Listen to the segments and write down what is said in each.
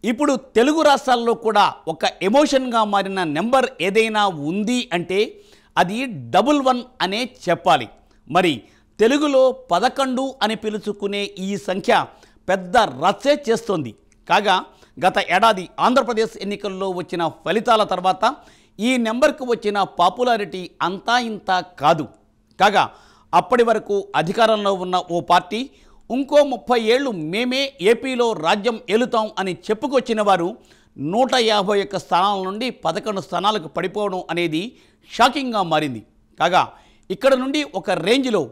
ఇప్పుడు తెలుగు రాష్ట్రాల్లో కూడా ఒక ఎమోషన్గా మారిన నెంబర్ ఏదైనా ఉంది అంటే అది 11 అనే చెప్పాలి. మరి తెలుగులో 11 అని పిలుచుకునే ఈ సంఖ్య పెద్ద రచ్చే చేస్తోంది. కాగా గత ఏడాది ఆంధ్రప్రదేశ్ ఎన్నికల్లో వచ్చిన ఫలితాల తర్వాత ఈ నెంబర్కు వచ్చిన పాపులారిటీ అంతా ఇంత కాదు. కాగా అప్పటి వరకు అధికారంలో ఉన్న ఓ పార్టీ ఇంకో 30 ఏళ్ళు మేమే ఏపీలో రాజ్యం ఏలుతాం అని చెప్పుకొచ్చిన వారు 151 స్థానాల నుండి 11 స్థానాలకు పడిపోవడం అనేది షాకింగ్గా మారింది. కాగా ఇక్కడ నుండి ఒక రేంజ్లో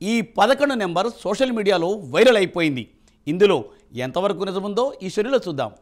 ఈ 11 నెంబర్ సోషల్ మీడియాలో వైరల్ అయిపోయింది. ఇందులో ఎంతవరకు నిజముందో ఈ షెడ్యూల్లో చూద్దాం.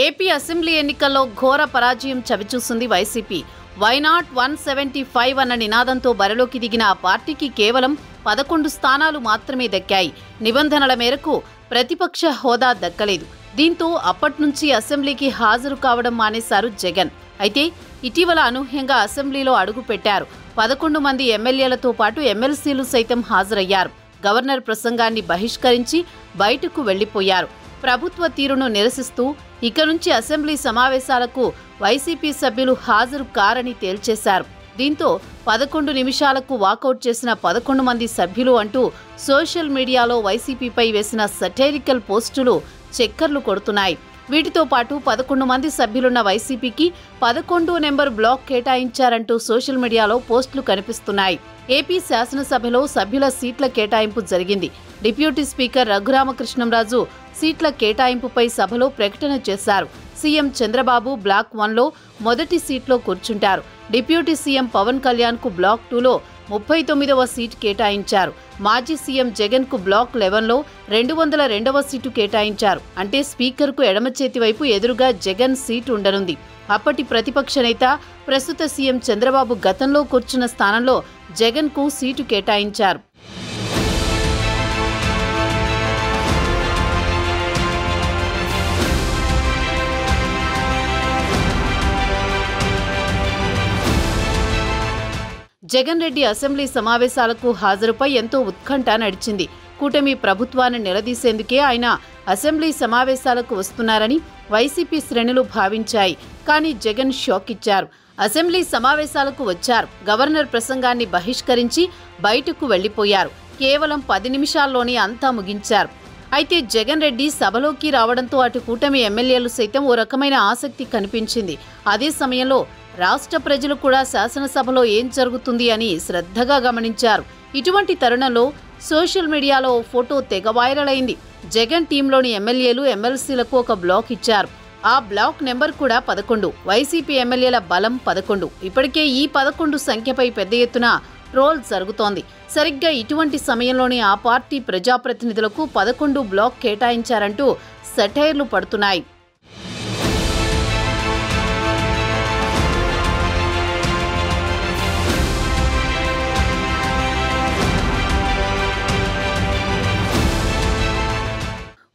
ఏపీ అసెంబ్లీ ఎన్నికల్లో ఘోర పరాజయం చవిచూసింది వైసీపీ. వైనాట్ 175 అన్న నినాదంతో బరిలోకి దిగిన ఆ పార్టీకి కేవలం 11 స్థానాలు మాత్రమే దక్కాయి. నిబంధనల మేరకు ప్రతిపక్ష హోదా దక్కలేదు. దీంతో అప్పట్నుంచి అసెంబ్లీకి హాజరు కావడం మానేశారు జగన్. అయితే ఇటీవల అనూహ్యంగా అసెంబ్లీలో అడుగుపెట్టారు. 11 మంది ఎమ్మెల్యేలతో పాటు ఎమ్మెల్సీలు సైతం హాజరయ్యారు. గవర్నర్ ప్రసంగాన్ని బహిష్కరించి బయటకు వెళ్లిపోయారు. ప్రభుత్వ తీరును నిరసిస్తూ ఇక నుంచి అసెంబ్లీ సమావేశాలకు వైసీపీ సభ్యులు హాజరు కారని తేల్చేశారు. దీంతో 11 నిమిషాలకు వాకౌట్ చేసిన 11 మంది సభ్యులు అంటూ సోషల్ మీడియాలో వైసీపీపై వేసిన సటైరికల్ పోస్టులు చక్కర్లు కొడుతున్నాయి. వీటితో పాటు 11 మంది సభ్యులున్న వైసీపీకి 11 నెంబర్ బ్లాక్ కేటాయించారంటూ సోషల్ మీడియాలో పోస్టులు కనిపిస్తున్నాయి. ఏపీ శాసనసభలో సభ్యుల సీట్ల కేటాయింపు జరిగింది. డిప్యూటీ స్పీకర్ రఘురామకృష్ణంరాజు సీట్ల కేటాయింపుపై సభలో ప్రకటన చేశారు. సీఎం చంద్రబాబు బ్లాక్ 1లో మొదటి సీట్లో కూర్చుంటారు. డిప్యూటీ సీఎం పవన్ కళ్యాణ్కు బ్లాక్ 2లో 39వ సీటు కేటాయించారు. మాజీ సీఎం జగన్కు బ్లాక్ 11లో 202వ సీటు కేటాయించారు. అంటే స్పీకర్కు ఎడమ చేతి వైపు ఎదురుగా జగన్ సీటు ఉండనుంది. అప్పటి ప్రతిపక్ష నేత ప్రస్తుత సీఎం చంద్రబాబు గతంలో కూర్చున్న స్థానంలో జగన్కు సీటు కేటాయించారు. జగన్ రెడ్డి అసెంబ్లీ సమావేశాలకు హాజరుపై ఎంతో ఉత్కంఠ నడిచింది. కూటమి ప్రభుత్వాన్ని నిలదీసేందుకే ఆయన అసెంబ్లీ సమావేశాలకు వస్తున్నారని వైసీపీ శ్రేణులు భావించాయి. కానీ జగన్ షాక్ ఇచ్చారు. అసెంబ్లీ సమావేశాలకు వచ్చారు. గవర్నర్ ప్రసంగాన్ని బహిష్కరించి బయటకు వెళ్లిపోయారు. కేవలం 10 నిమిషాల్లోనే అంతా ముగించారు. అయితే జగన్ రెడ్డి సభలోకి రావడంతో అటు కూటమి ఎమ్మెల్యేలు సైతం ఓ రకమైన ఆసక్తి కనిపించింది. అదే సమయంలో రాష్ట్ర ప్రజలు కూడా శాసనసభలో ఏం జరుగుతుంది అని శ్రద్ధగా గమనించారు. ఇటువంటి తరుణంలో సోషల్ మీడియాలో ఓ ఫోటో తెగ వైరల్ అయింది. జగన్ టీంలోని ఎమ్మెల్యేలు ఎమ్మెల్సీలకు ఒక బ్లాక్ ఇచ్చారు. ఆ బ్లాక్ నెంబర్ కూడా 11. వైసీపీ ఎమ్మెల్యేల బలం 11. ఇప్పటికే ఈ 11 సంఖ్యపై పెద్ద ఎత్తున ట్రోల్ జరుగుతోంది. సరిగ్గా ఇటువంటి సమయంలోనే ఆ పార్టీ ప్రజాప్రతినిధులకు 11 బ్లాక్ కేటాయించారంటూ సెటైర్లు పడుతున్నాయి.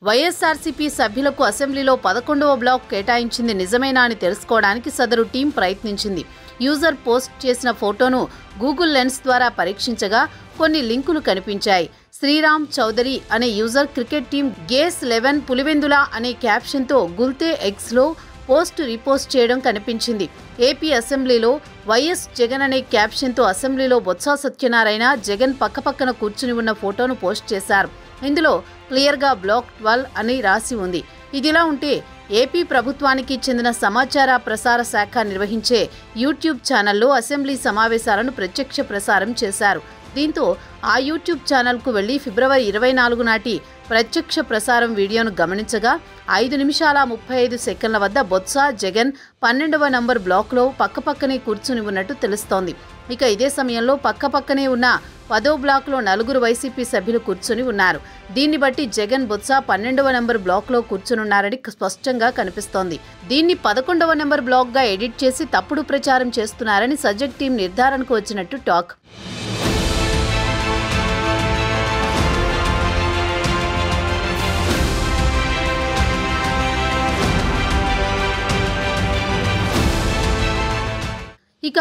వైఎస్ఆర్సీపీ సభ్యులకు అసెంబ్లీలో 11వ బ్లాక్ కేటాయించింది నిజమేనా అని తెలుసుకోవడానికి సదరు టీం ప్రయత్నించింది. యూజర్ పోస్ట్ చేసిన ఫోటోను గూగుల్ లెన్స్ ద్వారా పరీక్షించగా కొన్ని లింకులు కనిపించాయి. శ్రీరామ్ చౌదరి అనే యూజర్ క్రికెట్ టీం గేస్ 11 పులివెందుల అనే క్యాప్షన్తో గుల్తే ఎక్స్లో పోస్ట్ రీపోస్ట్ చేయడం కనిపించింది. ఏపీ అసెంబ్లీలో వైఎస్ జగన్ అనే క్యాప్షన్తో అసెంబ్లీలో బొత్స సత్యనారాయణ జగన్ పక్కపక్కన కూర్చుని ఉన్న ఫోటోను పోస్ట్ చేశారు. ఇందులో క్లియర్గా బ్లాక్ 12 అని రాసి ఉంది. ఇదిలా ఉంటే ఏపీ ప్రభుత్వానికి చెందిన సమాచార ప్రసార శాఖ నిర్వహించే యూట్యూబ్ ఛానల్లో అసెంబ్లీ సమావేశాలను ప్రత్యక్ష ప్రసారం చేశారు. దీంతో ఆ యూట్యూబ్ ఛానల్కు వెళ్లి ఫిబ్రవరి 24 నాటి ప్రత్యక్ష ప్రసారం వీడియోను గమనించగా 5 నిమిషాల 35 సెకండ్ల వద్ద బొత్స జగన్ 12వ నంబర్ బ్లాక్లో పక్కపక్కనే కూర్చుని ఉన్నట్టు తెలుస్తోంది. ఇక ఇదే సమయంలో పక్కపక్కనే ఉన్న 10వ బ్లాక్లో 4 వైసీపీ సభ్యులు కూర్చుని ఉన్నారు. దీన్ని బట్టి జగన్ బొత్స 12వ నంబర్ బ్లాక్లో కూర్చునున్నారని స్పష్టంగా కనిపిస్తోంది. దీన్ని 11వ నంబర్ బ్లాక్గా ఎడిట్ చేసి తప్పుడు ప్రచారం చేస్తున్నారని సజెక్ట్ టీం నిర్ధారణకు వచ్చినట్టు టాక్. ఇక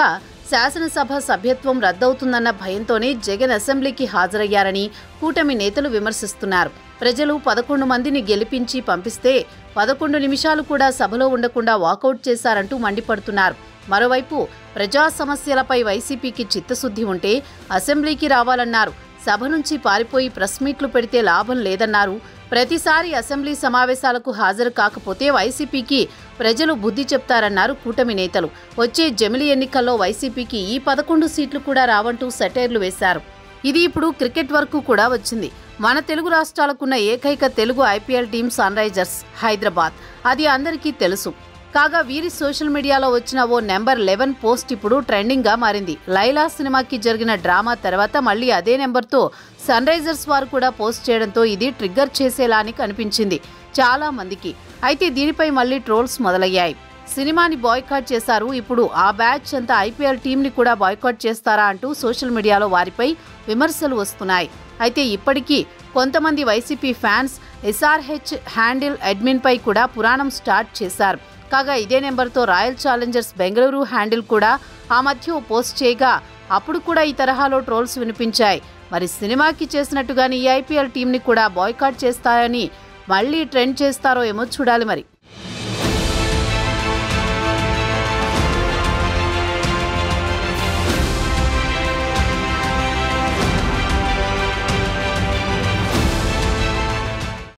శాసనసభ సభ్యత్వం రద్దవుతుందన్న భయంతోనే జగన్ అసెంబ్లీకి హాజరయ్యారని కూటమి నేతలు విమర్శిస్తున్నారు. ప్రజలు 11 మందిని గెలిపించి పంపిస్తే 11 నిమిషాలు కూడా సభలో ఉండకుండా వాకౌట్ చేశారంటూ మండిపడుతున్నారు. మరోవైపు ప్రజా సమస్యలపై వైసీపీకి చిత్తశుద్ధి ఉంటే అసెంబ్లీకి రావాలన్నారు. సభ నుంచి పారిపోయి ప్రెస్ మీట్లు పెడితే లాభం లేదన్నారు. ప్రతిసారి అసెంబ్లీ సమావేశాలకు హాజరు కాకపోతే వైసీపీకి ప్రజలు బుద్ధి చెప్తారన్నారు కూటమి నేతలు. వచ్చే జమిలి ఎన్నికల్లో వైసీపీకి ఈ 11 సీట్లు కూడా రావంటూ సెటైర్లు వేశారు. ఇది ఇప్పుడు క్రికెట్ వరకు కూడా వచ్చింది. మన తెలుగు రాష్ట్రాలకున్న ఏకైక Telugu IPL team Sunrisers Hyderabad. అది అందరికీ తెలుసు. కాగా వీరి సోషల్ మీడియాలో వచ్చిన ఓ నెంబర్ 11 పోస్ట్ ఇప్పుడు ట్రెండింగ్గా మారింది. లైలా సినిమాకి జరిగిన డ్రామా తర్వాత మళ్ళీ అదే నెంబర్తో సన్ రైజర్స్ వారు కూడా పోస్ట్ చేయడంతో ఇది ట్రిగ్గర్ చేసేలాని కనిపించింది చాలా మందికి. అయితే దీనిపై మళ్ళీ ట్రోల్స్ మొదలయ్యాయి. సినిమాని బాయ్కాట్ చేశారు, ఇప్పుడు ఆ బ్యాచ్ అంతా ఐపీఎల్ టీంని కూడా బాయ్కాట్ చేస్తారా అంటూ సోషల్ మీడియాలో వారిపై విమర్శలు వస్తున్నాయి. అయితే ఇప్పటికీ కొంతమంది వైసీపీ ఫ్యాన్స్ ఎస్ఆర్హెచ్ హ్యాండిల్ అడ్మిన్పై కూడా పురాణం స్టార్ట్ చేశారు. కాగా ఇదే నెంబర్తో రాయల్ ఛాలెంజర్స్ బెంగళూరు హ్యాండిల్ కూడా ఆ మధ్య పోస్ట్ చేయగా అప్పుడు కూడా ఈ తరహాలో ట్రోల్స్ వినిపించాయి. మరి సినిమాకి చేసినట్టుగానే ఈ ఐపీఎల్ టీంని కూడా బాయ్కాట్ చేస్తారని మళ్ళీ ట్రెండ్ చేస్తారో ఏమో చూడాలి మరి.